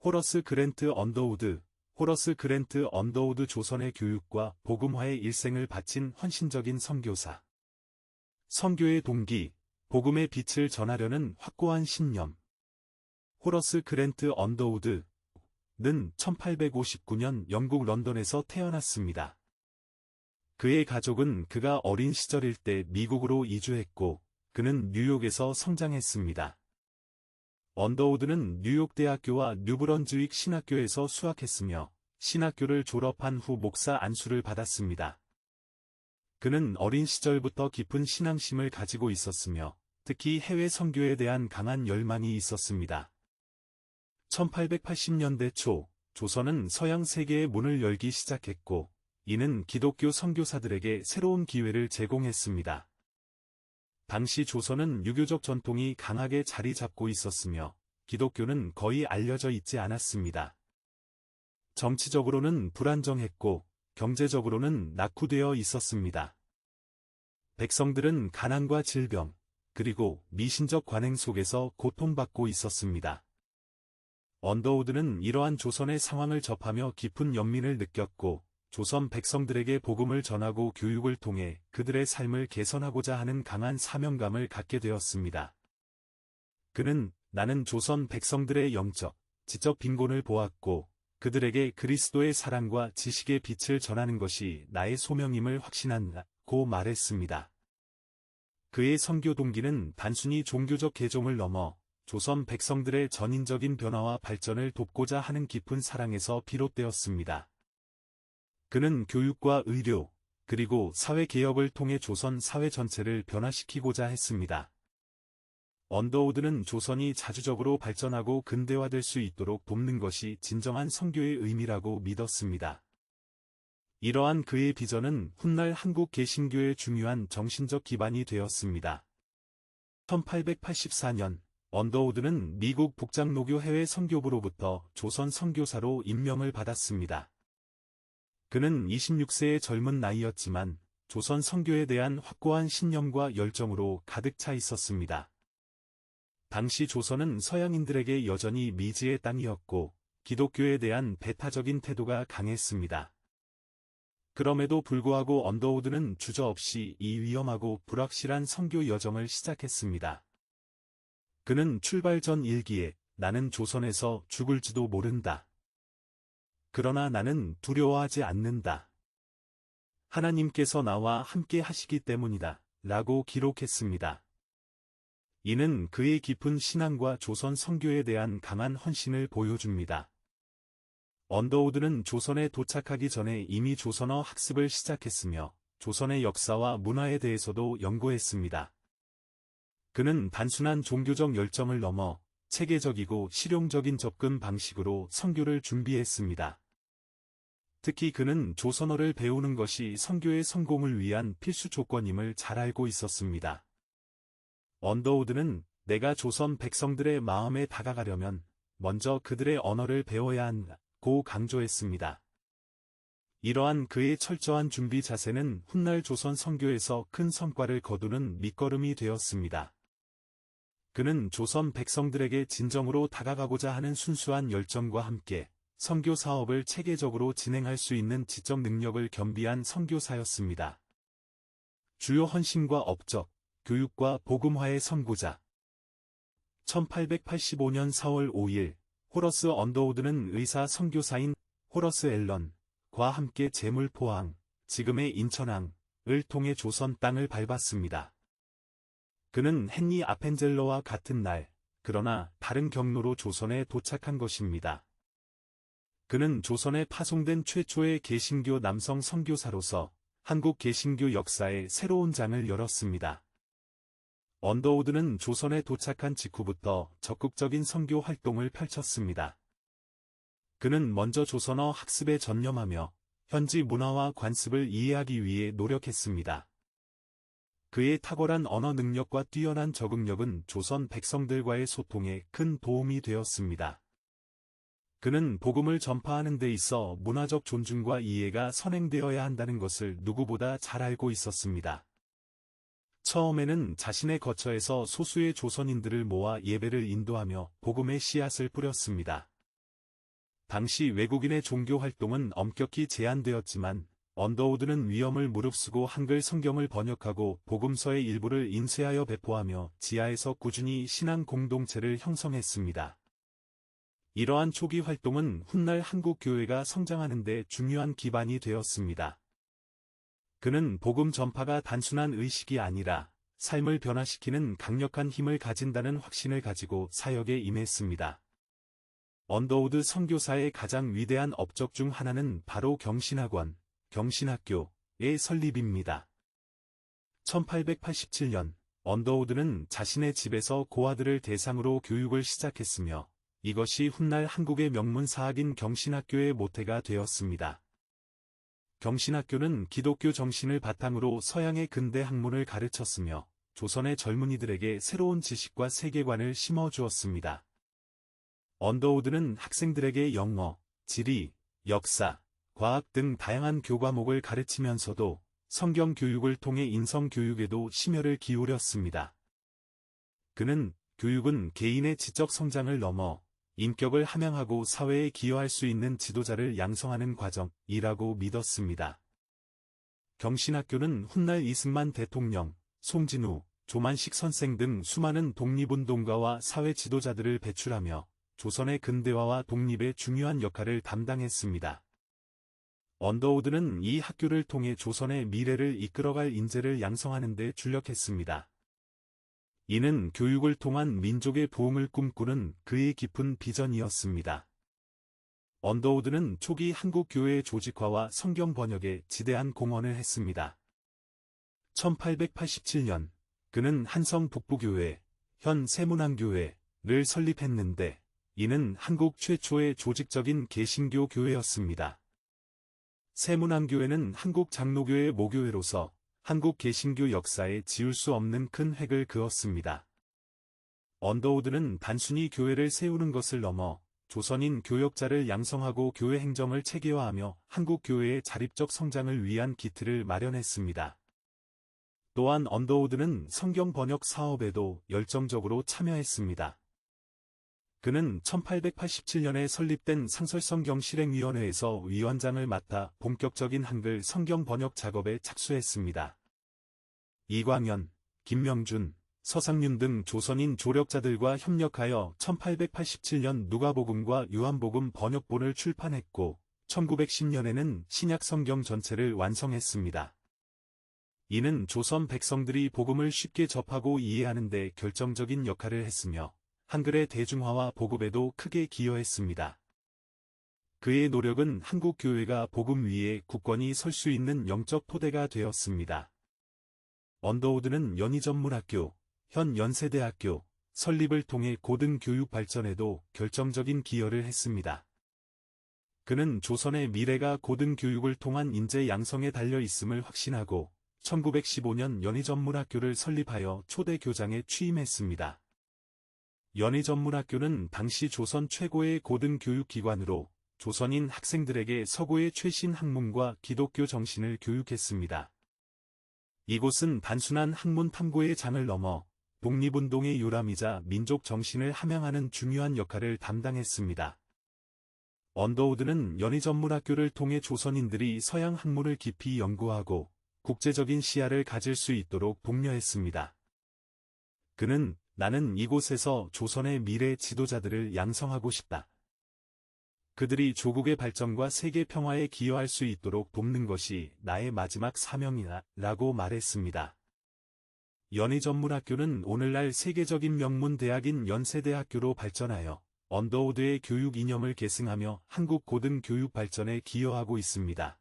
호러스 그랜트 언더우드. 호러스 그랜트 언더우드 조선의 교육과 복음화의 일생을 바친 헌신적인 선교사. 선교의 동기, 복음의 빛을 전하려는 확고한 신념. 호러스 그랜트 언더우드는 1859년 영국 런던에서 태어났습니다. 그의 가족은 그가 어린 시절일 때 미국으로 이주했고, 그는 뉴욕에서 성장했습니다. 언더우드는 뉴욕 대학교와 뉴브런즈윅 신학교에서 수학했으며, 신학교를 졸업한 후 목사 안수를 받았습니다. 그는 어린 시절부터 깊은 신앙심을 가지고 있었으며, 특히 해외 선교에 대한 강한 열망이 있었습니다. 1880년대 초, 조선은 서양 세계의 문을 열기 시작했고, 이는 기독교 선교사들에게 새로운 기회를 제공했습니다. 당시 조선은 유교적 전통이 강하게 자리 잡고 있었으며, 기독교는 거의 알려져 있지 않았습니다. 정치적으로는 불안정했고, 경제적으로는 낙후되어 있었습니다. 백성들은 가난과 질병, 그리고 미신적 관행 속에서 고통받고 있었습니다. 언더우드는 이러한 조선의 상황을 접하며 깊은 연민을 느꼈고, 조선 백성들에게 복음을 전하고 교육을 통해 그들의 삶을 개선하고자 하는 강한 사명감을 갖게 되었습니다. 그는 나는 조선 백성들의 영적, 지적 빈곤을 보았고 그들에게 그리스도의 사랑과 지식의 빛을 전하는 것이 나의 소명임을 확신한다고 말했습니다. 그의 선교 동기는 단순히 종교적 개종을 넘어 조선 백성들의 전인적인 변화와 발전을 돕고자 하는 깊은 사랑에서 비롯되었습니다. 그는 교육과 의료, 그리고 사회개혁을 통해 조선 사회 전체를 변화시키고자 했습니다. 언더우드는 조선이 자주적으로 발전하고 근대화될 수 있도록 돕는 것이 진정한 선교의 의미라고 믿었습니다. 이러한 그의 비전은 훗날 한국 개신교의 중요한 정신적 기반이 되었습니다. 1884년, 언더우드는 미국 북장로교 해외 선교부로부터 조선 선교사로 임명을 받았습니다. 그는 26세의 젊은 나이였지만 조선 선교에 대한 확고한 신념과 열정으로 가득 차 있었습니다. 당시 조선은 서양인들에게 여전히 미지의 땅이었고 기독교에 대한 배타적인 태도가 강했습니다. 그럼에도 불구하고 언더우드는 주저없이 이 위험하고 불확실한 선교 여정을 시작했습니다. 그는 출발 전 일기에 나는 조선에서 죽을지도 모른다. 그러나 나는 두려워하지 않는다. 하나님께서 나와 함께 하시기 때문이다. 라고 기록했습니다. 이는 그의 깊은 신앙과 조선 선교에 대한 강한 헌신을 보여줍니다. 언더우드는 조선에 도착하기 전에 이미 조선어 학습을 시작했으며 조선의 역사와 문화에 대해서도 연구했습니다. 그는 단순한 종교적 열정을 넘어 체계적이고 실용적인 접근 방식으로 선교를 준비했습니다. 특히 그는 조선어를 배우는 것이 선교의 성공을 위한 필수 조건임을 잘 알고 있었습니다. 언더우드는 내가 조선 백성들의 마음에 다가가려면 먼저 그들의 언어를 배워야 한다고 강조했습니다. 이러한 그의 철저한 준비 자세는 훗날 조선 선교에서 큰 성과를 거두는 밑거름이 되었습니다. 그는 조선 백성들에게 진정으로 다가가고자 하는 순수한 열정과 함께 선교 사업을 체계적으로 진행할 수 있는 지적 능력을 겸비한 선교사였습니다. 주요 헌신과 업적, 교육과 복음화의 선구자. 1885년 4월 5일, 호러스 언더우드는 의사 선교사인 호러스 앨런과 함께 제물 포항, 지금의 인천항을 통해 조선 땅을 밟았습니다. 그는 헨리 아펜젤러와 같은 날, 그러나 다른 경로로 조선에 도착한 것입니다. 그는 조선에 파송된 최초의 개신교 남성 선교사로서 한국 개신교 역사의 새로운 장을 열었습니다. 언더우드는 조선에 도착한 직후부터 적극적인 선교 활동을 펼쳤습니다. 그는 먼저 조선어 학습에 전념하며 현지 문화와 관습을 이해하기 위해 노력했습니다. 그의 탁월한 언어 능력과 뛰어난 적응력은 조선 백성들과의 소통에 큰 도움이 되었습니다. 그는 복음을 전파하는 데 있어 문화적 존중과 이해가 선행되어야 한다는 것을 누구보다 잘 알고 있었습니다. 처음에는 자신의 거처에서 소수의 조선인들을 모아 예배를 인도하며 복음의 씨앗을 뿌렸습니다. 당시 외국인의 종교 활동은 엄격히 제한되었지만 언더우드는 위험을 무릅쓰고 한글 성경을 번역하고 복음서의 일부를 인쇄하여 배포하며 지하에서 꾸준히 신앙 공동체를 형성했습니다. 이러한 초기 활동은 훗날 한국 교회가 성장하는 데 중요한 기반이 되었습니다. 그는 복음 전파가 단순한 의식이 아니라 삶을 변화시키는 강력한 힘을 가진다는 확신을 가지고 사역에 임했습니다. 언더우드 선교사의 가장 위대한 업적 중 하나는 바로 경신학원, 경신학교의 설립입니다. 1887년, 언더우드는 자신의 집에서 고아들을 대상으로 교육을 시작했으며 이것이 훗날 한국의 명문 사학인 경신학교의 모태가 되었습니다. 경신학교는 기독교 정신을 바탕으로 서양의 근대 학문을 가르쳤으며 조선의 젊은이들에게 새로운 지식과 세계관을 심어주었습니다. 언더우드는 학생들에게 영어, 지리, 역사, 과학 등 다양한 교과목을 가르치면서도 성경 교육을 통해 인성 교육에도 심혈을 기울였습니다. 그는 교육은 개인의 지적 성장을 넘어 인격을 함양하고 사회에 기여할 수 있는 지도자를 양성하는 과정이라고 믿었습니다. 경신학교는 훗날 이승만 대통령, 송진우, 조만식 선생 등 수많은 독립운동가와 사회 지도자들을 배출하며 조선의 근대화와 독립의 중요한 역할을 담당했습니다. 언더우드는 이 학교를 통해 조선의 미래를 이끌어갈 인재를 양성하는 데 주력했습니다. 이는 교육을 통한 민족의 부흥을 꿈꾸는 그의 깊은 비전이었습니다. 언더우드는 초기 한국 교회의 조직화와 성경 번역에 지대한 공헌을 했습니다. 1887년, 그는 한성 북부교회, 현 세문안교회를 설립했는데, 이는 한국 최초의 조직적인 개신교 교회였습니다. 세문안교회는 한국 장로교의 모교회로서 한국 개신교 역사에 지울 수 없는 큰 획을 그었습니다. 언더우드는 단순히 교회를 세우는 것을 넘어 조선인 교역자를 양성하고 교회 행정을 체계화하며 한국 교회의 자립적 성장을 위한 기틀을 마련했습니다. 또한 언더우드는 성경 번역 사업에도 열정적으로 참여했습니다. 그는 1887년에 설립된 상설성경 실행위원회에서 위원장을 맡아 본격적인 한글 성경 번역 작업에 착수했습니다. 이광현, 김명준, 서상윤 등 조선인 조력자들과 협력하여 1887년 누가복음과 요한복음 번역본을 출판했고 1910년에는 신약성경 전체를 완성했습니다. 이는 조선 백성들이 복음을 쉽게 접하고 이해하는 데 결정적인 역할을 했으며 한글의 대중화와 보급에도 크게 기여했습니다. 그의 노력은 한국 교회가 복음 위에 굳건히 설 수 있는 영적 토대가 되었습니다. 언더우드는 연희전문학교, 현 연세대학교 설립을 통해 고등교육 발전에도 결정적인 기여를 했습니다. 그는 조선의 미래가 고등교육을 통한 인재 양성에 달려 있음을 확신하고 1915년 연희전문학교를 설립하여 초대 교장에 취임했습니다. 연희전문학교는 당시 조선 최고의 고등교육기관으로 조선인 학생들에게 서구의 최신 학문과 기독교 정신을 교육했습니다. 이곳은 단순한 학문 탐구의 장을 넘어 독립운동의 요람이자 민족 정신을 함양하는 중요한 역할을 담당했습니다. 언더우드는 연희전문학교를 통해 조선인들이 서양 학문을 깊이 연구하고 국제적인 시야를 가질 수 있도록 독려했습니다. 그는 나는 이곳에서 조선의 미래 지도자들을 양성하고 싶다. 그들이 조국의 발전과 세계 평화에 기여할 수 있도록 돕는 것이 나의 마지막 사명이다 라고 말했습니다. 연희전문학교는 오늘날 세계적인 명문 대학인 연세대학교로 발전하여 언더우드의 교육 이념을 계승하며 한국 고등교육 발전에 기여하고 있습니다.